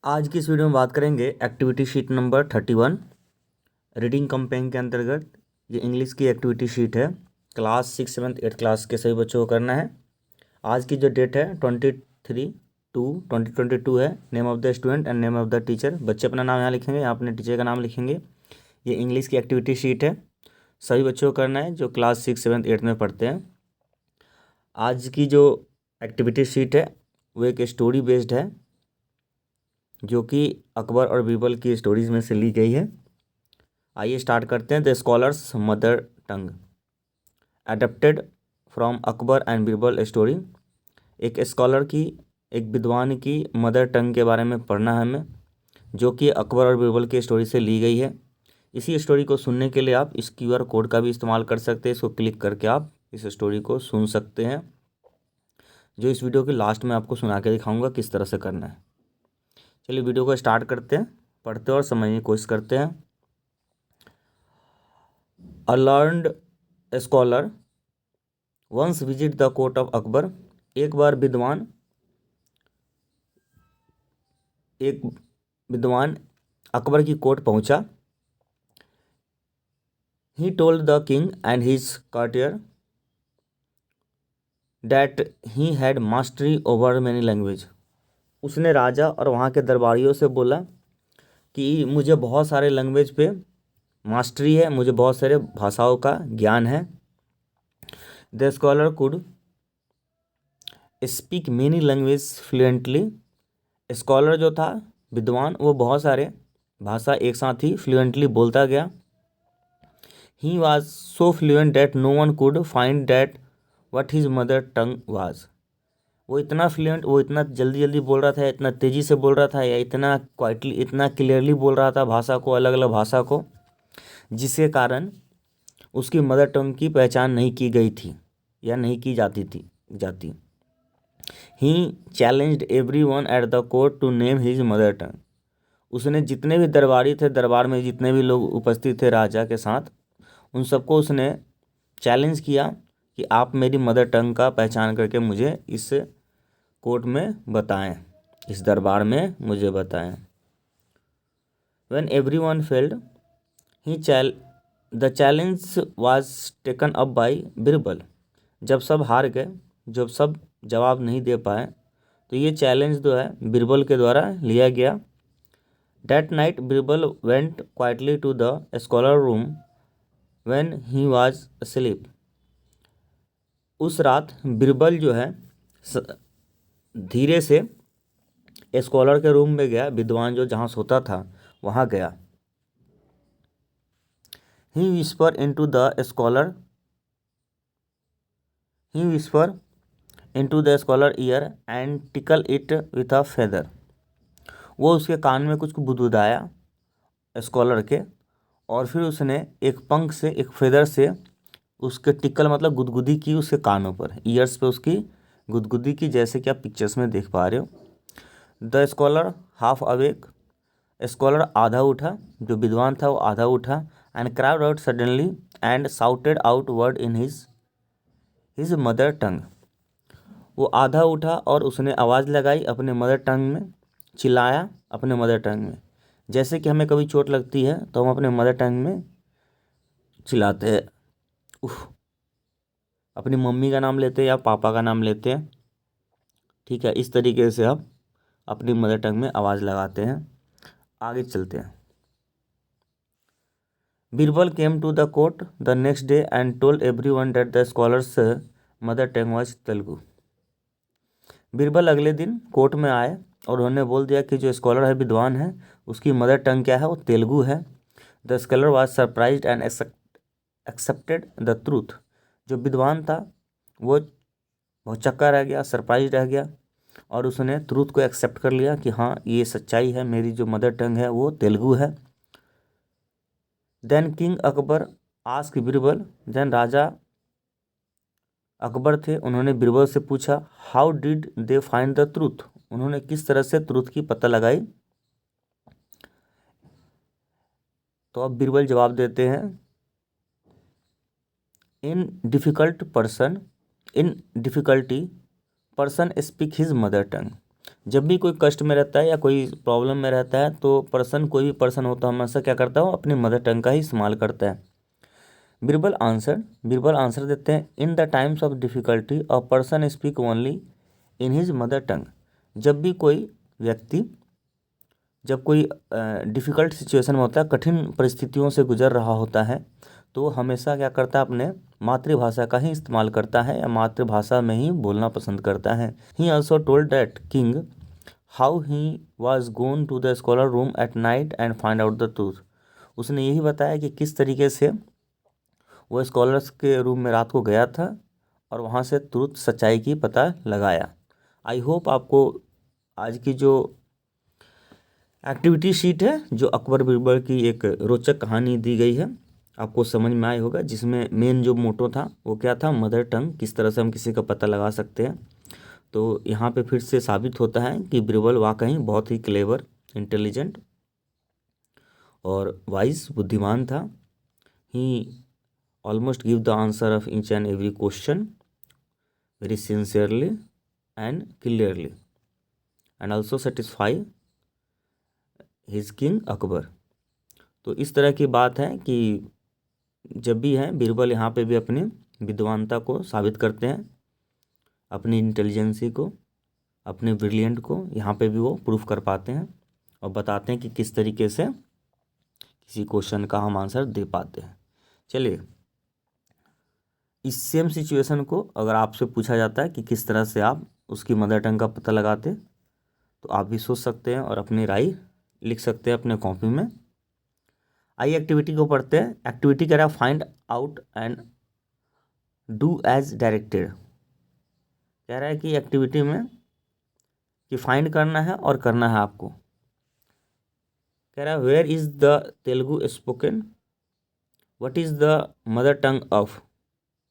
आज की इस वीडियो में बात करेंगे activity sheet number 31 reading campaign के अंतर्गत। ये इंग्लिश की एक्टिविटी शीट है। क्लास 6, 7, 8 क्लास के सभी बच्चों को करना है। आज की जो डेट है 23/2/2022 है। Name of the student and name of the teacher. बच्चे अपना नाम यहाँ लिखेंगे, यहाँ अपने टीचर का नाम लिखेंगे। ये इंग्लिश की एक्टिविटी शीट है, सभी बच्चों को करना है जो क्लास 6, 7, 8 में पढ़ते हैं। आज की जो एक्टिविटी शीट है वो एक स्टोरी बेस्ड है, जो कि अकबर और बीरबल की स्टोरीज में से ली गई है। आइए स्टार्ट करते हैं। The scholar's mother tongue adapted from Akbar and Birbal story. एक स्कॉलर की, एक विद्वान की मदर टंग के बारे में पढ़ना है हमें, जो कि अकबर और बीरबल की स्टोरी से ली गई है। इसी स्टोरी को सुनने के लिए आप इस QR कोड का भी इस्तेमाल कर सकते हैं। इसको क्लिक करके आप इस स्टोरी को सुन सकते हैं, जो इस वीडियो के लास्ट में आपको सुना के दिखाऊंगा किस तरह से करना है। चलिए वीडियो को स्टार्ट करते हैं, पढ़ते और समझने की कोशिश करते हैं। A learned scholar once visit the court of Akbar. एक बार विद्वान अकबर की कोर्ट पहुंचा। He told the king and his courtier that he had mastery over many language। उसने राजा और वहाँ के दरबारियों से बोला कि मुझे बहुत सारे लैंग्वेज पे मास्टरी है, मुझे बहुत सारे भाषाओं का ज्ञान है। The scholar could speak many language fluently. Scholar जो था, विद्वान, वो बहुत सारे भाषा एक साथ ही फ्लुएंटली बोलता गया। He was so fluent that no one could find that what his mother tongue was. वो इतना फ्लुएंट, वो इतना जल्दी जल्दी बोल रहा था, इतना तेज़ी से बोल रहा था, या इतना क्वाइटली, इतना क्लियरली बोल रहा था भाषा को, अलग अलग भाषा को, जिसके कारण उसकी मदर टंग की पहचान नहीं की गई थी या नहीं की जाती। He challenged everyone at the court to name his mother tongue. उसने जितने भी दरबारी थे, दरबार में जितने भी लोग उपस्थित थे राजा के साथ, उन सबको उसने चैलेंज किया कि आप मेरी मदर टंग का पहचान करके मुझे इस कोर्ट में बताएं, इस दरबार में मुझे बताएं। When everyone failed the challenge was taken up by Birbal. जब सब हार गए, जब सब जवाब नहीं दे पाए, तो ये चैलेंज जो है बीरबल के द्वारा लिया गया। That night Birbal went quietly to the scholar room when he was asleep। उस रात बीरबल जो है धीरे से स्कॉलर के रूम में गया, विद्वान जो जहाँ सोता था वहाँ गया। He whisper into the scholar ear and tickle it with a feather. वो उसके कान में कुछ बुदबुदाया स्कॉलर के, और फिर उसने एक पंख से, एक फेदर से उसके टिकल मतलब गुदगुदी की उसके कानों पर, ईयर्स पे उसकी गुदगुदी की, जैसे कि आप पिक्चर्स में देख पा रहे हो। The scholar half awake. Scholar आधा उठा, जो विद्वान था वो आधा उठा। And cried out suddenly and shouted out word in his mother टंग। वो आधा उठा और उसने आवाज़ लगाई अपने मदर टंग में, चिल्लाया अपने मदर टंग में। जैसे कि हमें कभी चोट लगती है तो हम अपने मदर टंग में चिल्लाते हैं, उफ, अपनी मम्मी का नाम लेते हैं या पापा का नाम लेते हैं। ठीक है, इस तरीके से आप अपनी मदर टंग में आवाज़ लगाते हैं। आगे चलते हैं। Birbal came to the court the next day and told everyone that the scholar's mother tongue was Telugu. Birbal अगले दिन कोर्ट में आए और उन्होंने बोल दिया कि जो स्कॉलर है, विद्वान है, उसकी मदर टंग क्या है, वो तेलुगु है। The scholar was surprised and accepted the truth. जो विद्वान था वो बहुत चक्का रह गया, सरप्राइज रह गया, और उसने ट्रूथ को एक्सेप्ट कर लिया कि हाँ ये सच्चाई है, मेरी जो मदर टंग है वो तेलुगु है। Then king Akbar ask Birbal. Then राजा अकबर थे, उन्होंने बीरबल से पूछा, how did they find the truth. उन्होंने किस तरह से ट्रूथ की पता लगाई। तो अब बीरबल जवाब देते हैं, इन difficulty person speak his mother टंग। जब भी कोई कष्ट में रहता है या कोई प्रॉब्लम में रहता है तो कोई भी पर्सन होता है हमेशा क्या करता है, अपनी मदर टंग का ही इस्तेमाल करता है। बीरबल आंसर देते हैं, in the times of difficulty a person speak only in his mother टंग। जब भी कोई व्यक्ति जब कोई डिफ़िकल्ट सिचुएशन में होता है, कठिन परिस्थितियों से गुजर रहा होता है, तो वो हमेशा क्या करता है, अपने मातृभाषा का ही इस्तेमाल करता है या मातृभाषा में ही बोलना पसंद करता है। He also told that king how he was gone to the scholar room at night and find out the truth. उसने यही बताया कि किस तरीके से वो स्कॉलर्स के रूम में रात को गया था और वहाँ से ट्रूथ, सच्चाई की पता लगाया। आई होप आपको आज की जो एक्टिविटी शीट है, जो अकबर बीरबल की एक रोचक कहानी दी गई है, आपको समझ में आया होगा, जिसमें मेन जो मोटो था वो क्या था, मदर टंग, किस तरह से हम किसी का पता लगा सकते हैं। तो यहाँ पे फिर से साबित होता है कि बीरबल वाकई बहुत ही क्लेवर, इंटेलिजेंट और वाइज, बुद्धिमान था। He almost give the answer of each and every question very sincerely and clearly and also satisfy his king Akbar. तो इस तरह की बात है कि जब भी है बीरबल यहाँ पे भी अपनी विद्वानता को साबित करते हैं, अपनी इंटेलिजेंसी को, अपने ब्रिलियंट को यहाँ पे भी वो प्रूफ कर पाते हैं और बताते हैं कि किस तरीके से किसी क्वेश्चन का हम आंसर दे पाते हैं। चलिए, इस सेम सिचुएशन को अगर आपसे पूछा जाता है कि किस तरह से आप उसकी मदर टंग का पता लगाते, तो आप भी सोच सकते हैं और अपनी राय लिख सकते हैं अपने कॉपी में। आइए एक्टिविटी को पढ़ते हैं। एक्टिविटी कह रहा है find out and do as directed. कह रहा है कि एक्टिविटी में कि फाइंड करना है और करना है आपको। कह रहा है where is the Telugu spoken, what is the mother tongue of,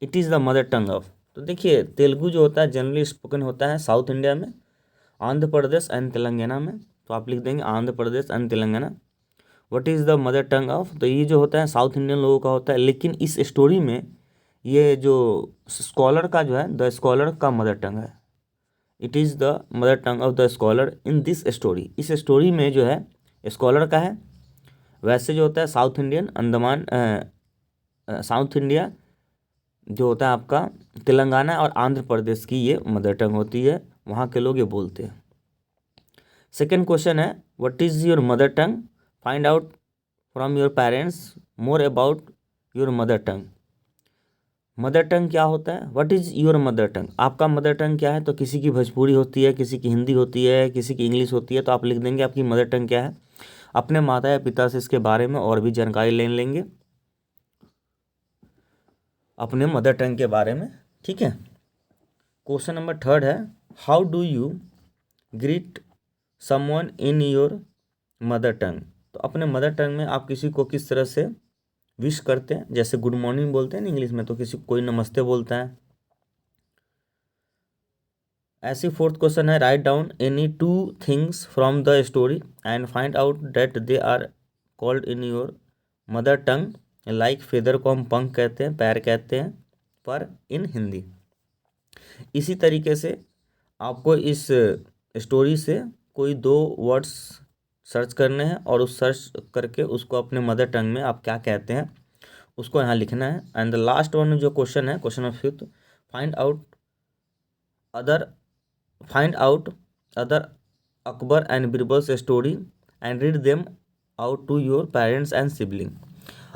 it is the mother tongue of. तो देखिए, तेलुगु जो होता है जनरली स्पोकन होता है साउथ इंडिया में, आंध्र प्रदेश एंड तेलंगाना में। तो आप लिख देंगे Andhra Pradesh and Telangana. What is the mother tongue of, तो ये जो होता है साउथ इंडियन लोगों का होता है, लेकिन इस स्टोरी में ये जो स्कॉलर का जो है, द स्कॉलर का मदर टंग है। It is the mother tongue of the scholar in this story. इस स्टोरी में जो है स्कॉलर का है। वैसे जो होता है south Indian, Andaman, south India जो होता है आपका तेलंगाना और आंध्र प्रदेश की ये मदर टंग होती है, वहाँ के लोग ये बोलते हैं। सेकेंड क्वेश्चन है what is your mother tongue, find out from your parents more about your mother tongue. Mother tongue क्या होता है, व्हाट इज़ योर मदर टंग, आपका मदर टंग क्या है। तो किसी की भोजपुरी होती है, किसी की हिंदी होती है, किसी की इंग्लिश होती है, तो आप लिख देंगे आपकी मदर टंग क्या है। अपने माता या पिता से इसके बारे में और भी जानकारी ले लेंगे अपने मदर टंग के बारे में, ठीक है। क्वेश्चन नंबर थर्ड है how do you greet someone in your mother टंग। तो अपने मदर टंग में आप किसी को किस तरह से विश करते हैं। जैसे गुड मॉर्निंग बोलते हैं ना इंग्लिश में, तो किसी कोई नमस्ते बोलता है। ऐसी फोर्थ क्वेश्चन है write down any two things from the story and find out that they are called in your mother tongue, like feather को हम पंख कहते हैं, पैर कहते हैं, पर इन हिंदी। इसी तरीके से आपको इस स्टोरी से कोई दो वर्ड्स सर्च करने हैं और उस सर्च करके उसको अपने मदर टंग में आप क्या कहते हैं उसको यहाँ लिखना है। एंड द लास्ट वन जो क्वेश्चन है, question of fifth, find out other Akbar and Birbal's story and read them out to your parents and sibling.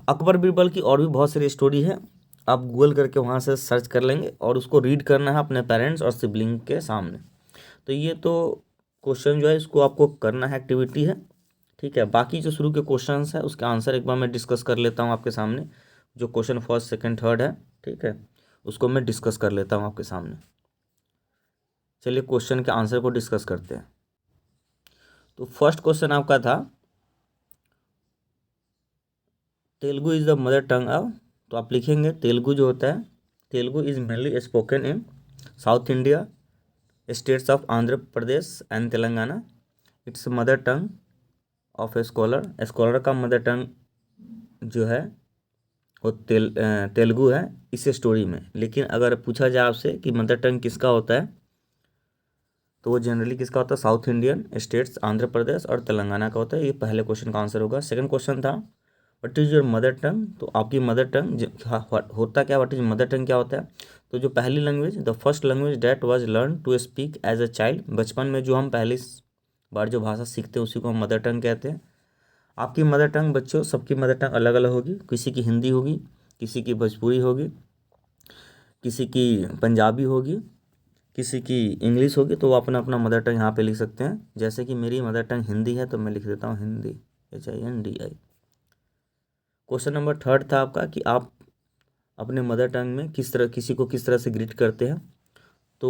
Akbar Birbal की और भी बहुत सारी स्टोरी है, आप गूगल करके वहाँ से सर्च कर लेंगे और उसको रीड करना है अपने पेरेंट्स और सिबलिंग के सामने। तो ये तो क्वेश्चन जो है इसको आपको करना है, एक्टिविटी है, ठीक है। बाकी जो शुरू के क्वेश्चंस है उसके आंसर एक बार मैं डिस्कस कर लेता हूँ आपके सामने। जो क्वेश्चन फर्स्ट सेकंड थर्ड है, ठीक है, उसको मैं डिस्कस कर लेता हूँ आपके सामने। चलिए क्वेश्चन के आंसर को डिस्कस करते हैं। तो फर्स्ट क्वेश्चन आपका था Telugu is the mother tongue of. तो आप लिखेंगे तेलुगु जो होता है, Telugu is mainly spoken in south India, states of Andhra Pradesh and Telangana. It's mother tongue of a scholar. Scholar का मदर टंग जो है वो तेलुगु है इस स्टोरी में। लेकिन अगर पूछा जाए आपसे कि मदर टंग किसका होता है, तो वो जनरली किसका होता है, south Indian states Andhra Pradesh और तेलंगाना का होता है। ये पहले क्वेश्चन का आंसर होगा। सेकंड क्वेश्चन था व्हाट इज़ योर मदर टंग। तो आपकी मदर टंग होता क्या, व्हाट इज मदर टंग क्या होता है। तो जो पहली language, the first language that was learn to speak as a child, बचपन में जो हम पहली बार जो भाषा सीखते हैं उसी को हम मदर टंग कहते हैं। आपकी मदर टंग बच्चों सबकी मदर टंग अलग अलग होगी, किसी की हिंदी होगी, किसी की भोजपुरी होगी, किसी की पंजाबी होगी, किसी की इंग्लिश होगी। तो वो अपना अपना मदर टंग यहाँ पे लिख सकते हैं। जैसे कि मेरी मदर टंग हिंदी है तो मैं लिख देता हूँ Hindi, HINDI। Question number third था आपका कि आप अपने मदर टंग में किस तरह किसी को किस तरह से ग्रीट करते हैं। तो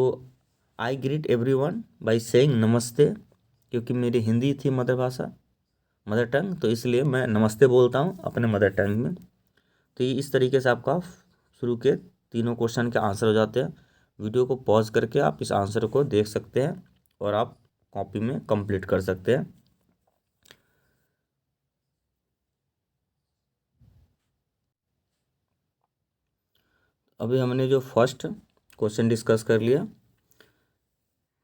आई ग्रीट एवरीवन बाय सेइंग नमस्ते, क्योंकि मेरी हिंदी थी मदर भाषा, मदर टंग, तो इसलिए मैं नमस्ते बोलता हूँ अपने मदर टंग में। तो ये इस तरीके से आपका शुरू के तीनों क्वेश्चन के आंसर हो जाते हैं। वीडियो को पॉज करके आप इस आंसर को देख सकते हैं और आप कॉपी में कंप्लीट कर सकते हैं। अभी हमने जो फर्स्ट क्वेश्चन डिस्कस कर लिया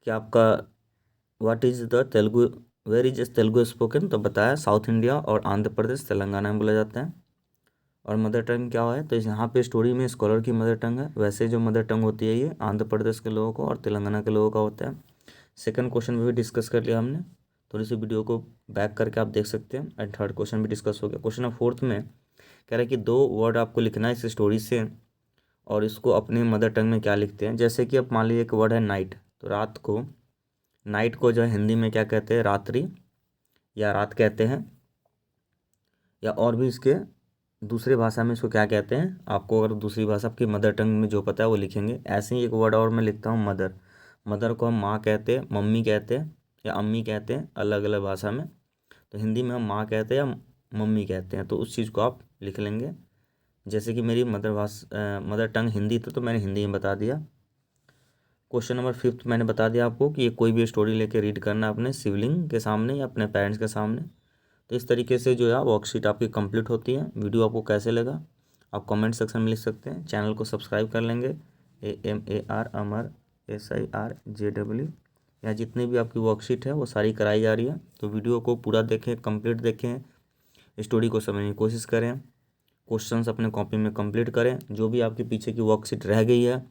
कि आपका what is the Telugu, where is Telugu spoken, तो बताया साउथ इंडिया और आंध्र प्रदेश तेलंगाना में बोला जाता है। और मदर टंग क्या है, तो यहाँ पे स्टोरी में स्कॉलर की मदर टंग है, वैसे जो मदर टंग होती है ये आंध्र प्रदेश के लोगों को और तेलंगाना के लोगों का होता है। सेकंड क्वेश्चन में भी डिस्कस कर लिया हमने, थोड़ी सी वीडियो को बैक करके आप देख सकते हैं। एंड थर्ड क्वेश्चन भी डिस्कस हो गया। क्वेश्चन नंबर फोर्थ में कह रहा है कि 2 वर्ड आपको लिखना है इस स्टोरी से और इसको अपने मदर टंग में क्या लिखते हैं। जैसे कि अब मान लीजिए एक वर्ड है नाइट, तो रात को, नाइट को जो है हिंदी में क्या कहते हैं, रात्रि या रात कहते हैं, या और भी इसके दूसरे भाषा में इसको क्या कहते हैं। आपको अगर दूसरी भाषा आपकी मदर टंग में जो पता है वो लिखेंगे। ऐसे ही एक वर्ड और मैं लिखता हूँ मदर, मदर को हम माँ कहते हैं, मम्मी कहते हैं या अम्मी कहते हैं अलग अलग भाषा में। तो हिंदी में हम माँ कहते हैं या मम्मी कहते हैं, तो उस चीज़ को आप लिख लेंगे। जैसे कि मेरी मदर टंग हिंदी तो मैंने हिंदी में बता दिया। क्वेश्चन नंबर फिफ्थ मैंने बता दिया आपको कि ये कोई भी स्टोरी लेके रीड करना अपने सिबलिंग के सामने या अपने पेरेंट्स के सामने। तो इस तरीके से जो है वर्कशीट आपकी कंप्लीट होती है। वीडियो आपको कैसे लगा आप कमेंट सेक्शन में लिख सकते हैं। चैनल को सब्सक्राइब कर लेंगे, AMAR अमर SIRJW। या जितनी भी आपकी वर्कशीट है वो सारी कराई जा रही है। तो वीडियो को पूरा देखें, कंप्लीट देखें, स्टोरी को समझने की कोशिश करें, क्वेश्चंस अपने कॉपी में कंप्लीट करें। जो भी आपके पीछे की वर्कशीट रह गई है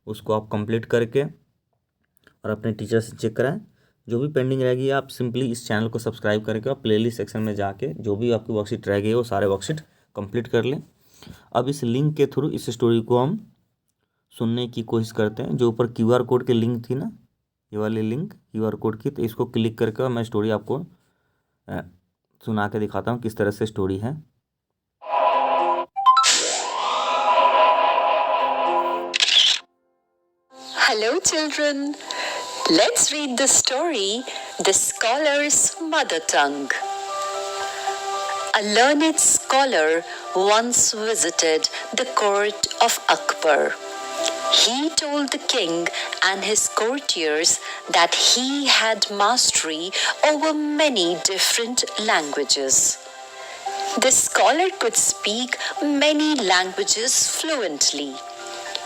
उसको आप कंप्लीट करके और अपने टीचर से चेक कराएं। जो भी पेंडिंग रहेगी आप सिंपली इस चैनल को सब्सक्राइब करके और प्लेलिस्ट सेक्शन में जाके जो भी आपकी वर्कशीट रह गई है वो सारे वर्कशीट कंप्लीट कर लें। अब इस लिंक के थ्रू इस स्टोरी को हम सुनने की कोशिश करते हैं। जो ऊपर QR कोड की लिंक थी ना, ये वाली लिंक QR कोड की, तो इसको क्लिक करके और मैं स्टोरी आपको सुना के दिखाता हूँ किस तरह से स्टोरी है। Hello, children. Let's read the story, The Scholar's Mother Tongue. A learned scholar once visited the court of Akbar. He told the king and his courtiers that he had mastery over many different languages. The scholar could speak many languages fluently.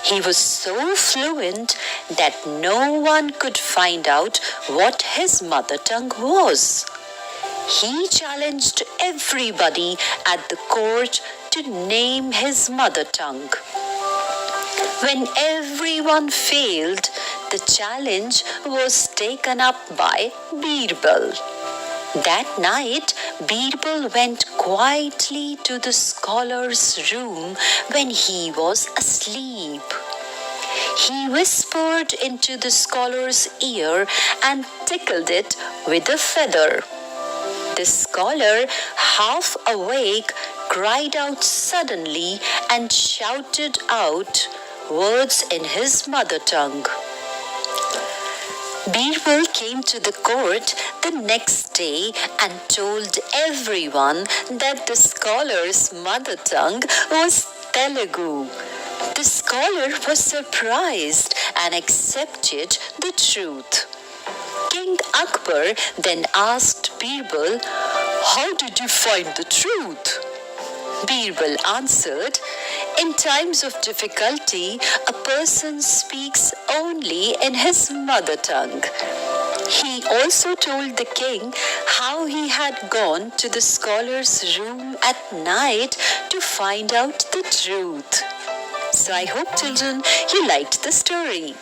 He was so fluent that no one could find out what his mother tongue was. He challenged everybody at the court to name his mother tongue. When everyone failed, the challenge was taken up by Birbal. That night, Birbal went quietly to the scholar's room when he was asleep. He whispered into the scholar's ear and tickled it with a feather. The scholar, half awake, cried out suddenly and shouted out words in his mother tongue. Birbal came to the court the next day and told everyone that the scholar's mother tongue was Telugu. The scholar was surprised and accepted the truth. King Akbar then asked Birbal, "How did you find the truth?" Birbal answered, "In times of difficulty, a person speaks only in his mother tongue. He also told the king how he had gone to the scholar's room at night to find out the truth. So I hope, children, you liked the story.